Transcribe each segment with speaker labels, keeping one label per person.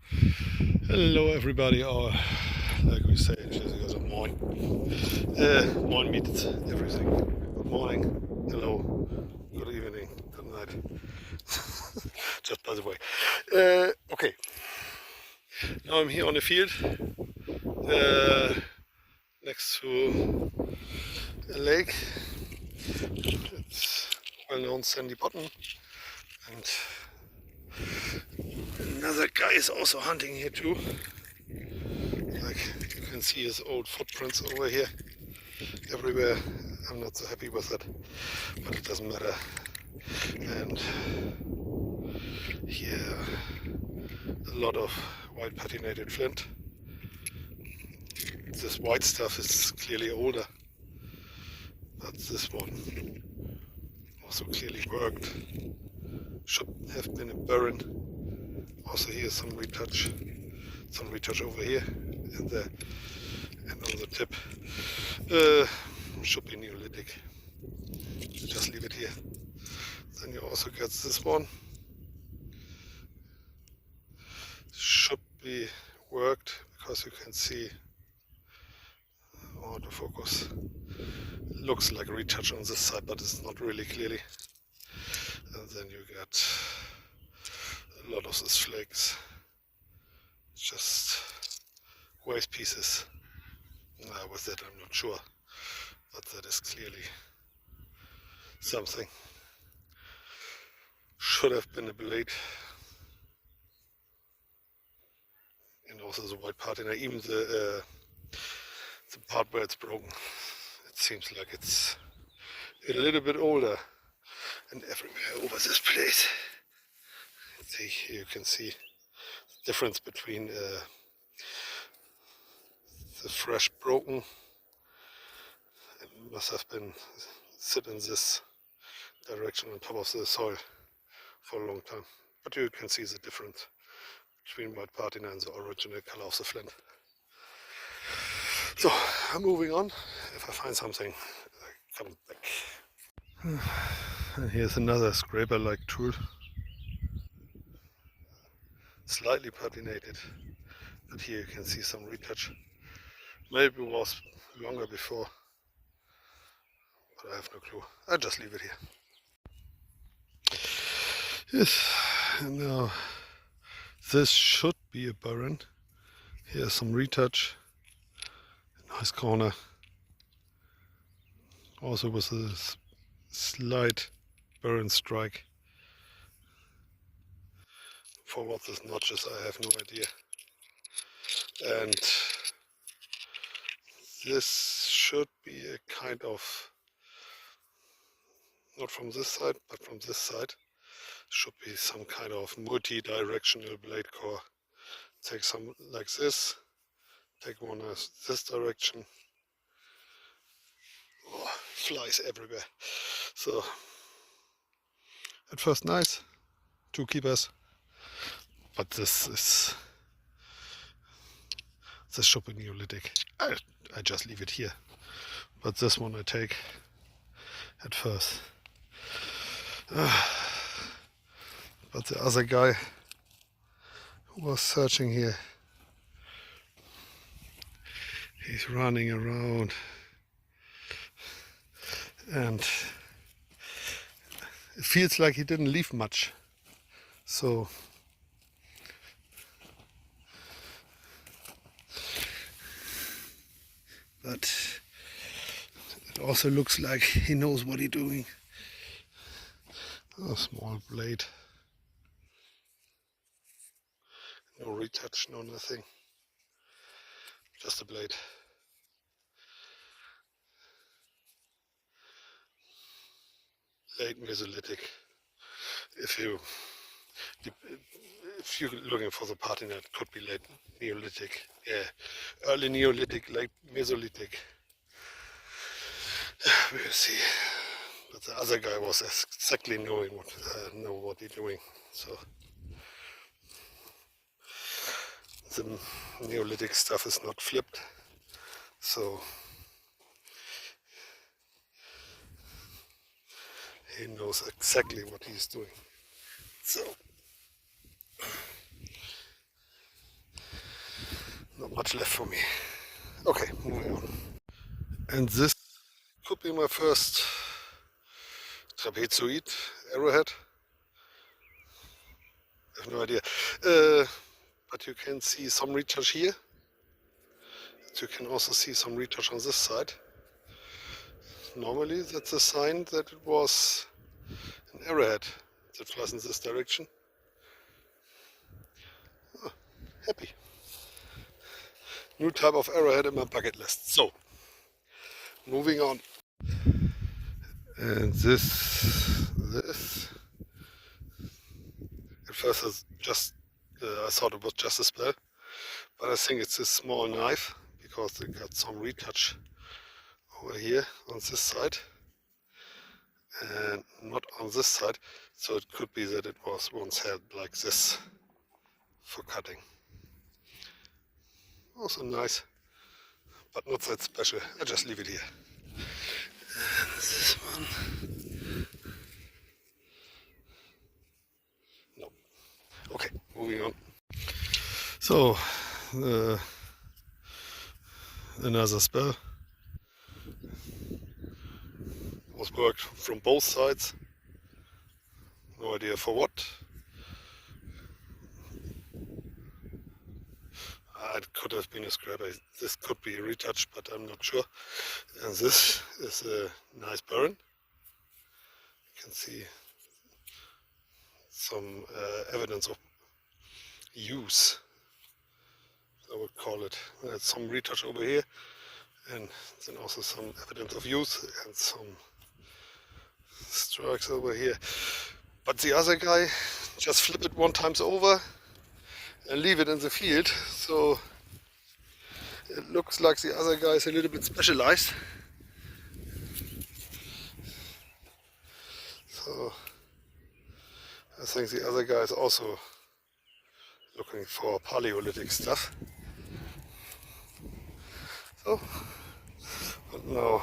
Speaker 1: Hello everybody, or like we say in Schleswig, also moin. Moin means everything. Good morning, hello, good evening, good night. Just by the way. Okay, now I'm here on the field next to a lake. It's well-known sandy bottom, and another guy is also hunting here too. Like you can see his old footprints over here everywhere. I'm not so happy with that, but it doesn't matter. And here a lot of white patinated flint. This white stuff is clearly older, but this one also clearly worked. Should have been a burin. Also here some retouch over here and there, and on the tip. Should be Neolithic. Just leave it here. Then you also get this one. Should be worked because you can see autofocus. Looks like a retouch on this side, but it's not really clearly. And then you get a lot of these flakes. Just waste pieces. With that I'm not sure, but that is clearly something. Should have been a blade. And also the white patina, even the part where it's broken. It seems like it's a little bit older. And everywhere over this place, you can see the difference between the fresh broken. It must have been sit in this direction on top of the soil for a long time. But you can see the difference between white patina and the original color of the flint. So I'm moving on. If I find something, I come back. And here's another scraper-like tool, slightly patinated, but here you can see some retouch. Maybe it was longer before, but I have no clue. I'll just leave it here. Yes, and now this should be a burin. Here's some retouch, nice corner, also with a slight burin strike. For what this notch is, I have no idea. And this should be a kind of, not from this side, but from this side, should be some kind of multi-directional blade core. Take some like this, take one as this direction. Oh, flies everywhere. So at first nice, 2 keepers, but this should be Neolithic. I just leave it here, but this one I take at first. But the other guy who was searching here, he's running around, and it feels like he didn't leave much. So but it also looks like he knows what he's doing. A small blade. No retouch, no nothing. Just a blade. Late Mesolithic. If you're looking for the patina, it could be late Neolithic. Yeah, early Neolithic, late Mesolithic. We'll see. But the other guy was exactly knowing what he's doing. So the Neolithic stuff is not flipped. So he knows exactly what he's doing. So Not much left for me. Okay, moving on. And this could be my first trapezoid arrowhead. I have no idea. But you can see some retouch here. You can also see some retouch on this side. Normally that's a sign that it was an arrowhead that flies in this direction. Oh, happy. New type of arrowhead in my bucket list. So, moving on. And this, at first I thought it was just a spell, but I think it's a small knife because it got some retouch over here on this side and not on this side, so it could be that it was once held like this for cutting. Also nice, but not that special. I just leave it here. And this one, no. Okay, moving on. So another spell was worked from both sides. No idea for what. It could have been a scrap. This could be a retouch, but I'm not sure. And this is a nice burin. You can see some evidence of use, I would call it. Some retouch over here, and then also some evidence of use and some strikes over here. But the other guy just flip it one time over and leave it in the field, so it looks like the other guy is a little bit specialized. So I think the other guy is also looking for Paleolithic stuff. So, but now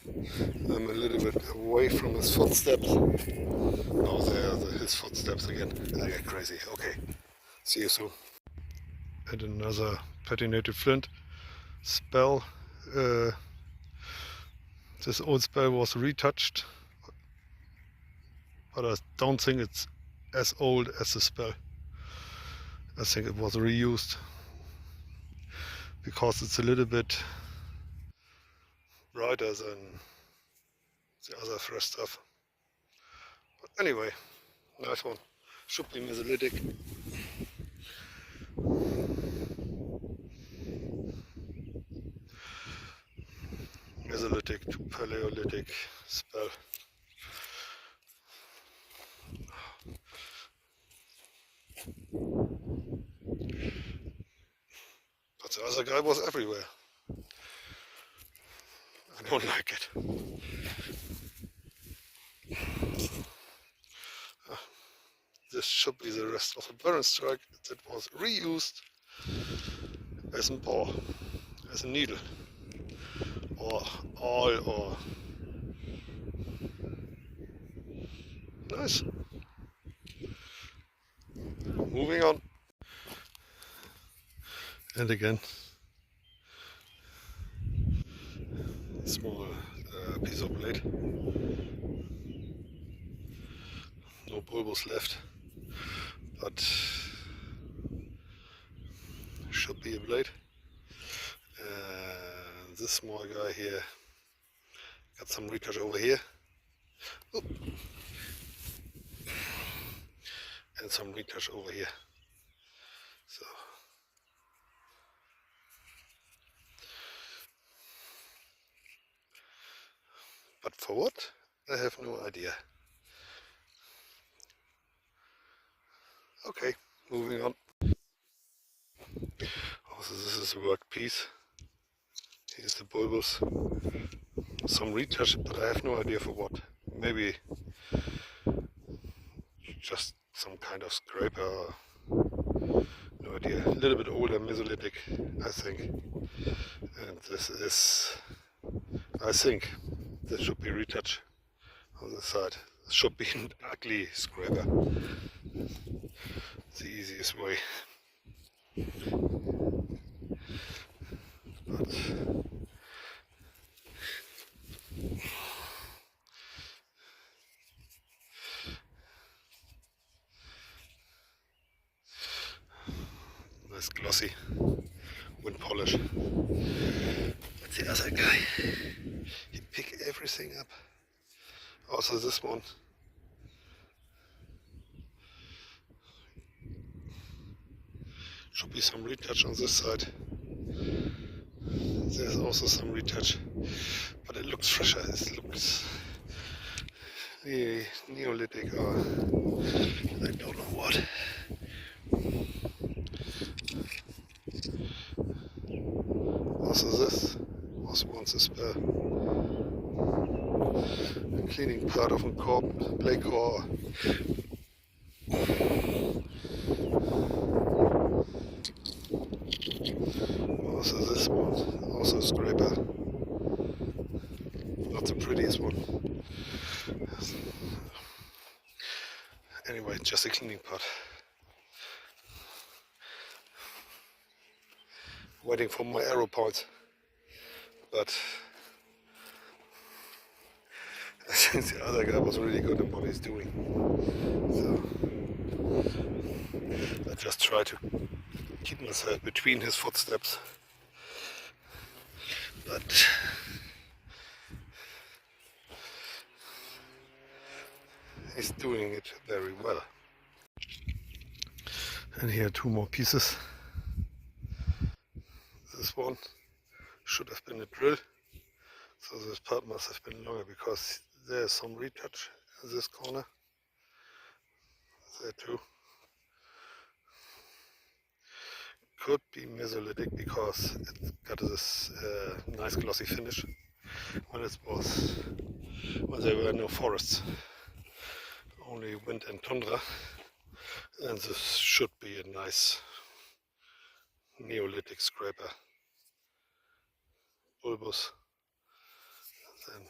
Speaker 1: I'm a little bit away from his footsteps. Oh, there are his footsteps again. I get crazy. Okay, see you soon. And another patinated flint spell. This old spell was retouched, but I don't think it's as old as the spell. I think it was reused because it's a little bit brighter than the other fresh stuff. But anyway, nice one. Should be Mesolithic. Mesolithic to Paleolithic spell. But the other guy was everywhere. I don't like it. This should be the rest of the burin strike that was reused as a bore, as a needle, or awl, or nice. Moving on. And again, small piece of blade. No bulbous left, but should be a blade. And this small guy here got some retouch over here. Oop. And some retouch over here. So but for what? I have no idea. Okay, moving on. Also, this is a work piece. Here's the bulbous. Some retouch, but I have no idea for what. Maybe just some kind of scraper, or no idea. A little bit older Mesolithic, I think. And this is, I think, this should be retouch on the side. This should be an ugly scraper. The easiest way. But nice glossy wind polish. But the other guy, he picked everything up. Also this one. Should be some retouch on this side. There's also some retouch, but it looks fresher. It looks Neolithic or I don't know what. Also this was once a spare. A cleaning part of a blade core. Also this one, also a scraper. Not the prettiest one. Anyway, just a cleaning part. Waiting for my arrow points. But I think the other guy was really good at what he's doing. So I just try to keep myself between his footsteps. But he's doing it very well. And here are two more pieces. This one should have been a drill, so this part must have been longer because there's some retouch in this corner. There too. Could be Mesolithic because it's got this nice glossy finish when there were no forests, only wind and tundra, and this should be a nice Neolithic scraper, bulbous, and then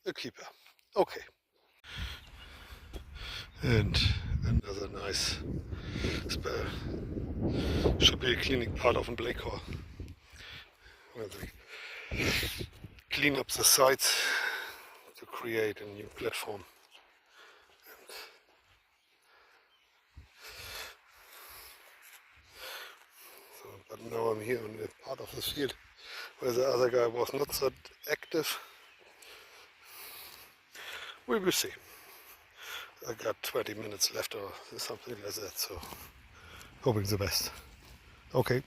Speaker 1: a keeper. Okay. And another nice spare. Should be a cleaning part of a blade core, where they clean up the sides to create a new platform. So, but now I'm here on the part of the field where the other guy was not so active. We will see. I got 20 minutes left or something like that, so hoping the best. Okay.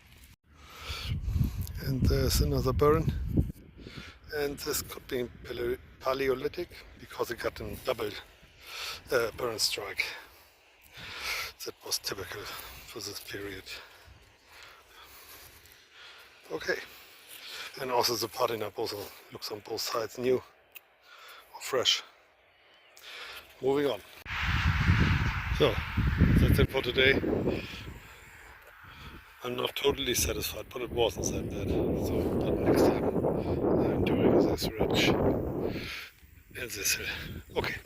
Speaker 1: And there's another burin. And this could be Paleolithic because it got a double burin strike. That was typical for this period. Okay. And also the patina also looks on both sides new or fresh. Moving on. So, that's it for today. I'm not totally satisfied, but it wasn't that bad. So, but next time I'm doing this ridge and this hill. Okay.